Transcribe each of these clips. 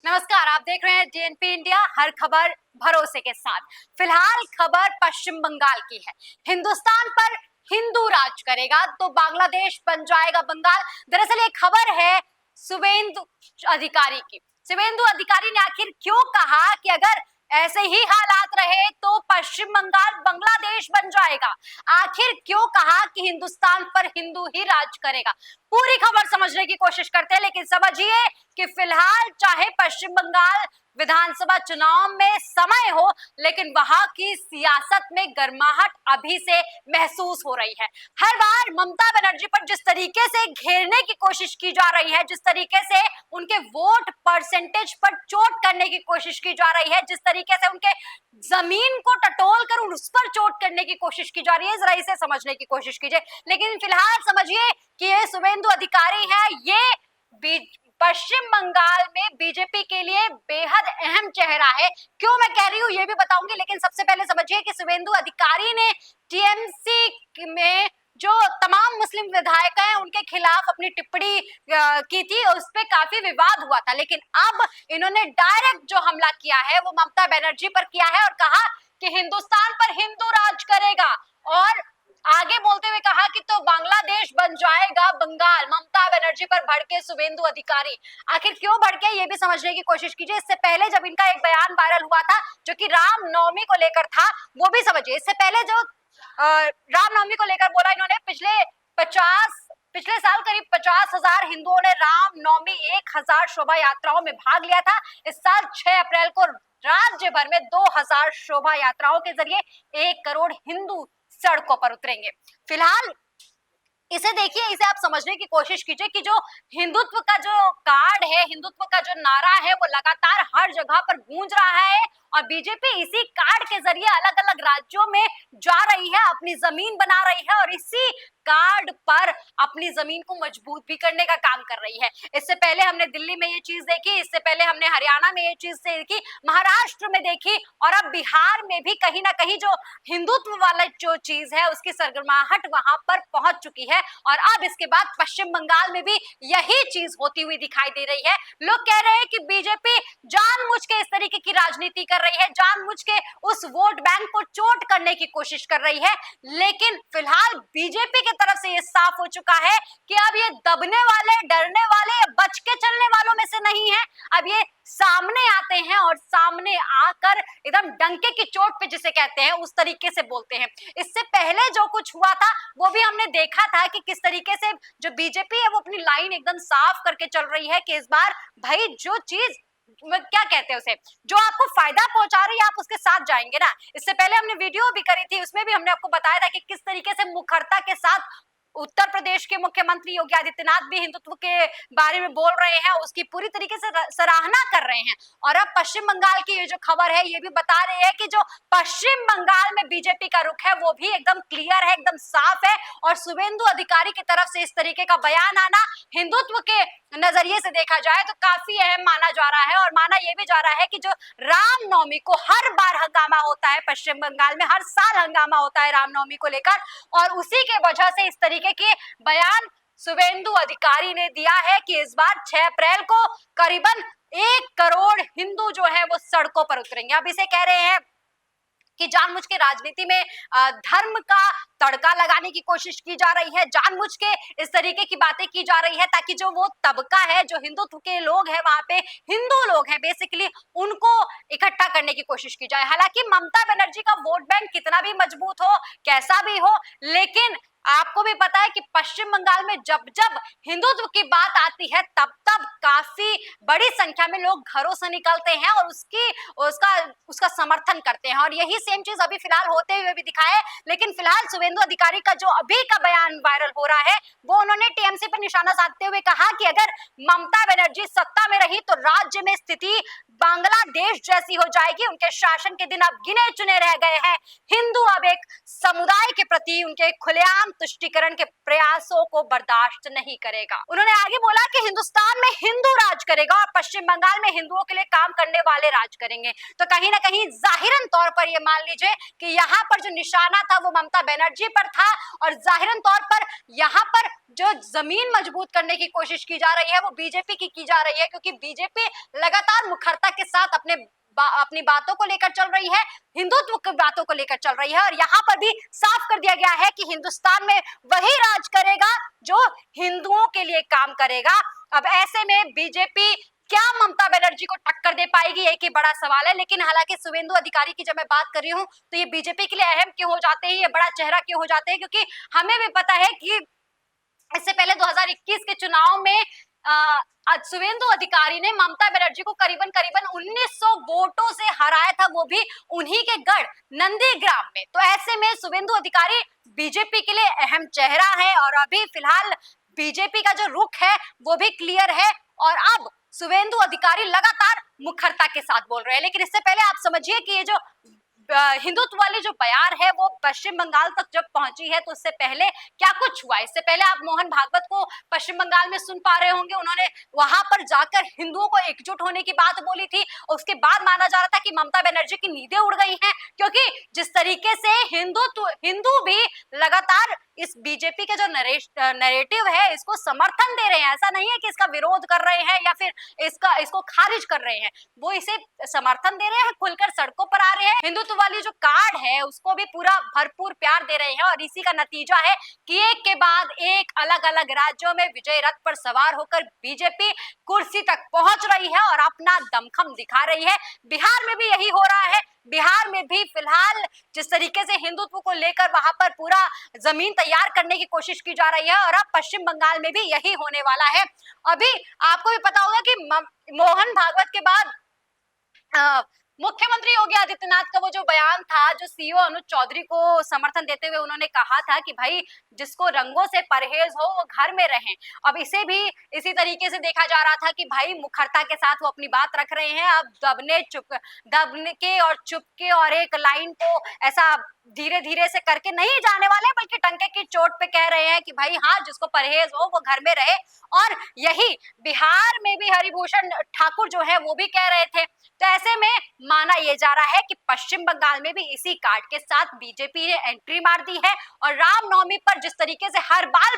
नमस्कार, आप देख रहे हैं जेएनपी इंडिया, हर खबर भरोसे के साथ। फिलहाल खबर पश्चिम बंगाल की है। हिंदुस्तान पर हिंदू राज करेगा तो बांग्लादेश बन जाएगा बंगाल। दरअसल ये खबर है शुवेंदु अधिकारी की। शुवेंदु अधिकारी ने आखिर क्यों कहा कि अगर ऐसे ही हालात रहे तो पश्चिम बंगाल बांग्लादेश बन जाएगा। आखिर क्यों कहा कि हिंदुस्तान पर हिंदू ही राज करेगा। पूरी खबर समझने की कोशिश करते हैं, लेकिन समझिए कि फिलहाल चाहे पश्चिम बंगाल विधानसभा चुनाव में समय हो, लेकिन वहां की सियासत में गर्माहट अभी से महसूस हो रही है। हर बार ममता बनर्जी पर जिस तरीके से घेरने की कोशिश की जा रही है, जिस तरीके से उनके वोट परसेंटेज पर चोट करने की कोशिश की जा रही है, जिस तरीके से उनके जमीन को टटोल कर उस पर चोट करने की कोशिश की जा रही है, जरा इसे समझने की कोशिश कीजिए। लेकिन फिलहाल समझिए कि ये शुवेंदु अधिकारी है, ये पश्चिम बंगाल में बीजेपी के लिए बेहद अहम चेहरा है। क्यों मैं कह रही हूँ ये भी बताऊंगी, लेकिन सबसे पहले समझिए कि शुवेंदु अधिकारी ने टीएमसी में जो तमाम मुस्लिम विधायक हैं उनके खिलाफ अपनी टिप्पणी की थी, उस पर काफी विवाद हुआ था। लेकिन अब इन्होंने डायरेक्ट जो हमला किया है वो ममता बनर्जी पर किया है और कहा कि हिंदुस्तान पर हिंदू राज करेगा, और आगे बोलते हुए कहा कि तो बांग्लादेश बन जाएगा बंगाल। ममता बनर्जी पर भड़के शुवेंदु अधिकारी। आखिर क्यों भड़के ये भी समझने की कोशिश कीजिए। इससे पहले जब इनका एक बयान वायरल हुआ था जो कि रामनवमी को लेकर था, वो भी समझिए। इससे पहले जो रामनवमी को लेकर बोला इन्होंने, पिछले साल करीब 50,000 हिंदुओं ने रामनवमी 1,000 शोभा यात्राओं में भाग लिया था। इस साल 6 अप्रैल को राज्य भर में 2,000 शोभा यात्राओं के जरिए 1 करोड़ हिंदू सड़कों पर उतरेंगे। फिलहाल इसे देखिए, इसे आप समझने की कोशिश कीजिए कि जो हिंदुत्व का जो कार्ड है, हिंदुत्व का जो नारा है, वो लगातार हर जगह पर गूंज रहा है और बीजेपी इसी कार्ड के जरिए अलग अलग राज्यों में जा रही है, अपनी जमीन बना रही है और इसी कार्ड पर अपनी जमीन को मजबूत भी करने का काम कर रही है। इससे पहले हमने दिल्ली में ये चीज देखी, इससे पहले हमने हरियाणा में ये चीज देखी, महाराष्ट्र में देखी, और अब बिहार में भी कहीं ना कहीं जो हिंदुत्व वाला जो चीज है उसकी सरगर्माहट वहां पर पहुंच चुकी है। और अब इसके बाद पश्चिम बंगाल में भी यही चीज होती हुई दिखाई दे रही है। लोग कह रहे हैं कि बीजेपी जानबूझ के इस तरीके की राजनीति कर रही है, जानबूझ के उस वोट बैंक को चोट करने की कोशिश कर रही है। लेकिन फिलहाल बीजेपी की तरफ से यह साफ हो चुका है कि अब ये दबने वाले, डरने वाले, बच के चलने वालों में से नहीं है। अब ये सामने आते हैं और सामने आकर एकदम डंके की चोट पे जिसे कहते हैं उस तरीके से बोलते हैं। इससे पहले जो कुछ हुआ था वो भी हमने देखा था कि किस तरीके से जो बीजेपी है वो अपनी लाइन एकदम साफ करके चल रही है कि इस बार भाई जो चीज क्या कहते हैं उसे, जो आपको फायदा पहुंचा रही है आप उसके साथ जाएंगे ना। इससे पहले हमने वीडियो भी करी थी, उसमें भी हमने आपको बताया था कि किस तरीके से मुखरता के साथ उत्तर प्रदेश के मुख्यमंत्री योगी आदित्यनाथ भी हिंदुत्व के बारे में बोल रहे हैं, उसकी पूरी तरीके से सराहना कर रहे हैं। और अब पश्चिम बंगाल की ये जो खबर है ये भी बता रही है कि जो पश्चिम बंगाल में बीजेपी का रुख है वो भी एकदम क्लियर है, एकदम साफ है। और शुवेंदु अधिकारी की तरफ से इस तरीके का बयान आना हिंदुत्व के नजरिए से देखा जाए तो काफी अहम माना जा रहा है। और माना यह भी जा रहा है कि जो रामनवमी को हर बार हंगामा होता है पश्चिम बंगाल में, हर साल हंगामा होता है रामनवमी को लेकर, और उसी के वजह से इस तरीके के बयान शुवेंदु अधिकारी ने दिया है कि इस बार 6 अप्रैल को करीबन 1 करोड़ हिंदू जो है वो सड़कों पर उतरेंगे। अब इसे कह रहे हैं कि जानबूझ के राजनीति में धर्म का तड़का लगाने की कोशिश की जा रही है, जानबूझ के इस तरीके की बातें की जा रही है ताकि जो वो तबका है, जो हिंदुत्व के लोग हैं, वहां पे हिंदू लोग हैं बेसिकली, उनको इकट्ठा करने की कोशिश की जाए। हालांकि ममता बनर्जी का वोट बैंक कितना भी मजबूत हो, कैसा भी हो, लेकिन आपको भी पता है कि पश्चिम बंगाल में जब जब हिंदुत्व की बात आती है तब तब काफी बड़ी संख्या में लोग घरों से निकलते हैं और उसका उसका समर्थन करते हैं। और यही सेम चीज अभी फिलहाल होते हुए भी दिखा है। लेकिन फिलहाल शुवेंदु अधिकारी का जो अभी का बयान वायरल हो रहा है वो उन्होंने टीएमसी पर निशाना साधते हुए कहा कि अगर ममता बनर्जी सत्ता में रही तो राज्य में स्थिति बांग्लादेश जैसी हो जाएगी। उनके शासन के दिन अब गिने चुने रह गए हैं। हिंदू अब एक समुदाय के प्रति उनके खुलेआम तुष्टीकरण के प्रयासों को बर्दाश्त नहीं करेगा। उन्होंने आगे बोला कि हिंदुस्तान में हिंदू राज करेगा और पश्चिम बंगाल में हिंदुओं के लिए काम करने वाले राज करेंगे। तो कहीं ना कहीं जाहिरन तौर पर ये मान लीजिए कि यहाँ पर जो निशाना था वो ममता बनर्जी पर था, और जाहिरन तौर पर यहाँ पर जो जमीन मजबूत करने की कोशिश की जा रही है वो बीजेपी की जा रही है, क्योंकि बीजेपी लगातार मुखरता के साथ अपनी बातों को लेकर चल रही है, हिंदुत्व की बातों को लेकर चल रही है, और यहाँ पर भी साफ कर दिया गया है कि हिंदुस्तान में वही राज करेगा जो हिंदुओं के लिए काम करेगा। अब ऐसे में बीजेपी क्या ममता बनर्जी को टक्कर दे पाएगी, एक ही बड़ा सवाल है। लेकिन हालांकि शुभेंदु अधिकारी की जब मैं बात कर रही हूँ तो ये बीजेपी के लिए अहम क्यों हो जाते हैं, ये बड़ा चेहरा क्यों हो जाते हैं, क्योंकि हमें भी पता है कि इससे पहले 2021 के चुनाव में शुभेंदु अधिकारी ने ममता बनर्जी को करीबन 1900 वोटों से हराया था, वो भी उन्हीं के गढ़ नंदीग्राम में। तो ऐसे में शुभेंदु अधिकारी बीजेपी के लिए अहम चेहरा है, और अभी फिलहाल बीजेपी का जो रुख है वो भी क्लियर है, और अब शुभेंदु अधिकारी लगातार मुखरता के साथ बोल रहे हैं। लेकिन इससे पहले आप समझिए कि ये जो हिंदुत्व वाली जो बयार है वो पश्चिम बंगाल तक जब पहुंची है तो उससे पहले क्या कुछ हुआ। इससे पहले आप मोहन भागवत को पश्चिम बंगाल में सुन पा रहे होंगे, उन्होंने वहां पर जाकर हिंदुओं को एकजुट होने की बात बोली थी। उसके बाद माना जा रहा था कि ममता बनर्जी की नींदें उड़ गई हैं, क्योंकि जिस तरीके से हिंदू भी लगातार इस बीजेपी के जो नरेटिव है इसको समर्थन दे रहे हैं, ऐसा नहीं है कि इसका विरोध कर रहे हैं या फिर इसको खारिज कर रहे हैं, वो इसे समर्थन दे रहे हैं, खुलकर सड़कों पर आ रहे हैं, हिंदुत्व वाली जो कार्ड है उसको भी पूरा भरपूर प्यार दे रहे हैं। और इसी का नतीजा है कि एक के बाद एक अलग अलग राज्यों में विजय रथ पर सवार होकर बीजेपी कुर्सी तक पहुंच रही है और अपना दमखम दिखा रही है। बिहार में भी यही हो रहा है। बिहार में भी फिलहाल जिस तरीके से हिंदुत्व को लेकर वहां पर पूरा जमीन तैयार करने की कोशिश की जा रही है, और अब पश्चिम बंगाल में भी यही होने वाला है। अभी आपको भी पता होगा कि मोहन भागवत के बाद मुख्यमंत्री योगी आदित्यनाथ का वो जो बयान था, जो सीईओ अनुज चौधरी को समर्थन देते हुए उन्होंने कहा था कि भाई जिसको रंगों से परहेज हो वो घर में रहें। अब इसे भी इसी तरीके से देखा जा रहा था कि भाई मुखरता के साथ वो अपनी बात रख रहे हैं। अब दबने के और चुप के और एक लाइन को ऐसा धीरे धीरे से करके नहीं जाने वाले, बल्कि टंके की चोट पे कह रहे हैं कि भाई हाँ जिसको परहेज हो वो घर में रहे। और यही बिहार में भी हरिभूषण ठाकुर जो है वो भी कह रहे थे। तो ऐसे में माना यह जा रहा है कि पश्चिम बंगाल में भी इसी कार्ड के साथ बीजेपी ने एंट्री मार दी है, और रामनवमी पर जिस तरीके से हर बार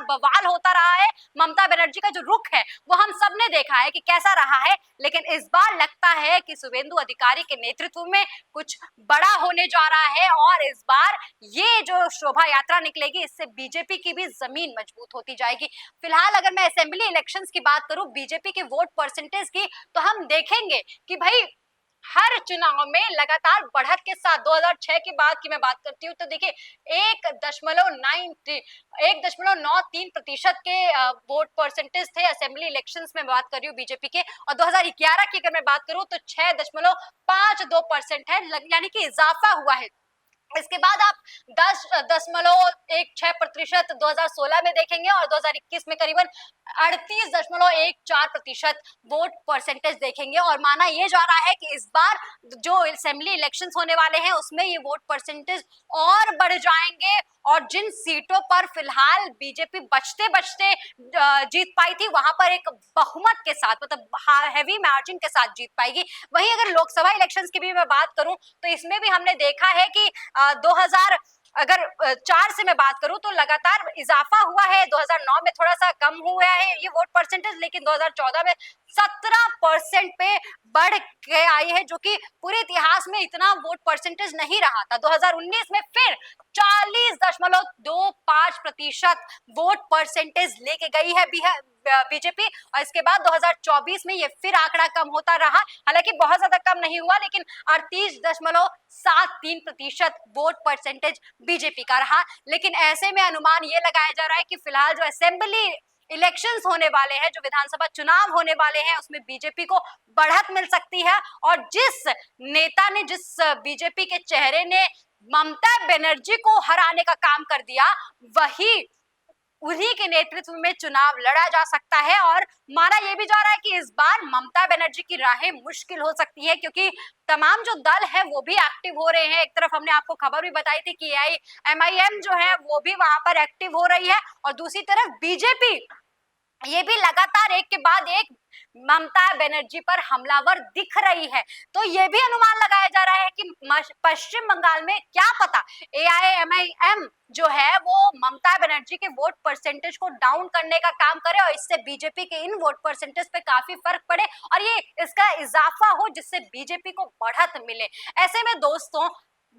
बवाल होता रहा है, ममता बनर्जी का जो रुख है वो हम सब ने देखा है कि कैसा रहा है। लेकिन इस बार लगता है कि शुभेंदु अधिकारी के नेतृत्व में कुछ बड़ा होने जा रहा है, और इस बार ये जो शोभा यात्रा निकलेगी इससे बीजेपी की भी जमीन मजबूत होती जाएगी। फिलहाल अगर मैं असेंबली इलेक्शंस की बात करूं बीजेपी के वोट परसेंटेज की, तो हम देखेंगे कि भाई हर चुनाव में लगातार बढ़त के साथ 2006 के बाद की मैं बात करती हूँ तो देखिए 1.93% के वोट परसेंटेज थे असेंबली इलेक्शंस में बात कर रही हूँ बीजेपी के, और 2011 की अगर मैं बात करूँ तो 6.52% है, यानी कि इजाफा हुआ है। इसके बाद आप 10.16% 2016 में देखेंगे, और 2021 में करीबन 38.14% वोट परसेंटेज देखेंगे। और माना यह जा रहा है कि इस बार जो असेंबली इलेक्शंस होने वाले हैं उसमें ये वोट परसेंटेज और बढ़ जाएंगे, और जिन सीटों पर फिलहाल बीजेपी बचते बचते जीत पाई थी वहां पर एक बहुमत के साथ, मतलब हैवी मार्जिन के साथ जीत पाएगी। वहीं अगर लोकसभा इलेक्शंस की भी मैं बात करूं तो इसमें भी हमने देखा है कि 2004 से मैं बात करूं तो लगातार इजाफा हुआ है। 2009 में थोड़ा सा कम हुआ है ये वोट परसेंटेज, लेकिन 2014 में 17% पे बढ़ के आई है, जो कि पूरे इतिहास में इतना वोट परसेंटेज नहीं रहा था। 2019 में फिर 40.25% वोट परसेंटेज लेके गई है बीजेपी, और इसके बाद 2024 में ये फिर आंकड़ा कम होता रहा, हालांकि बहुत ज्यादा कम नहीं हुआ, लेकिन 38.73% वोट परसेंटेज बीजेपी का रहा। लेकिन ऐसे में अनुमान ये लगाया जा रहा है कि फिलहाल जो असेंबली इलेक्शंस होने वाले हैं, जो विधानसभा चुनाव होने वाले हैं, उसमें बीजेपी को बढ़त मिल सकती है, और जिस नेता ने, जिस बीजेपी के चेहरे ने ममता बनर्जी को हराने का काम कर दिया, वही उन्हीं के नेतृत्व में चुनाव लड़ा जा सकता है। और माना यह भी जा रहा है कि इस बार ममता बनर्जी की राहें मुश्किल हो सकती है, क्योंकि तमाम जो दल है वो भी एक्टिव हो रहे हैं। एक तरफ हमने आपको खबर भी बताई थी कि MIM जो है वो भी वहां पर एक्टिव हो रही है, और दूसरी तरफ बीजेपी ये भी लगातार एक के बाद एक ममता बनर्जी पर हमलावर दिख रही है। तो ये भी अनुमान लगाया जा रहा है कि पश्चिम बंगाल में क्या पता एआईएमआईएम जो है वो ममता बनर्जी के वोट परसेंटेज को डाउन करने का काम करे और इससे बीजेपी के इन वोट परसेंटेज पे काफी फर्क पड़े और ये इसका इजाफा हो जिससे बीजेपी को बढ़त मिले। ऐसे में दोस्तों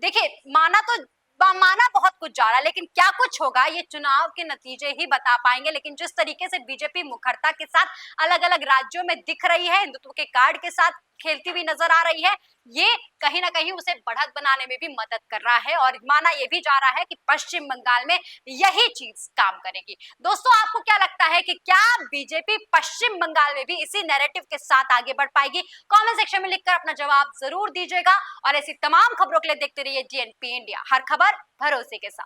देखिए, माना बहुत कुछ जा रहा है, लेकिन क्या कुछ होगा ये चुनाव के नतीजे ही बता पाएंगे। लेकिन जिस तरीके से बीजेपी मुखरता के साथ अलग अलग राज्यों में दिख रही है, हिंदुत्व के कार्ड के साथ खेलती हुई नजर आ रही है, ये कहीं ना कहीं उसे बढ़त बनाने में भी मदद कर रहा है और माना ये भी जा रहा है कि पश्चिम बंगाल में यही चीज काम करेगी। दोस्तों, आपको क्या लगता है कि क्या बीजेपी पश्चिम बंगाल में भी इसी नैरेटिव के साथ आगे बढ़ पाएगी? कमेंट सेक्शन में लिखकर अपना जवाब जरूर दीजिएगा और ऐसी तमाम खबरों के लिए देखते रहिए डीएनपी इंडिया, हर खबर भरोसे के साथ।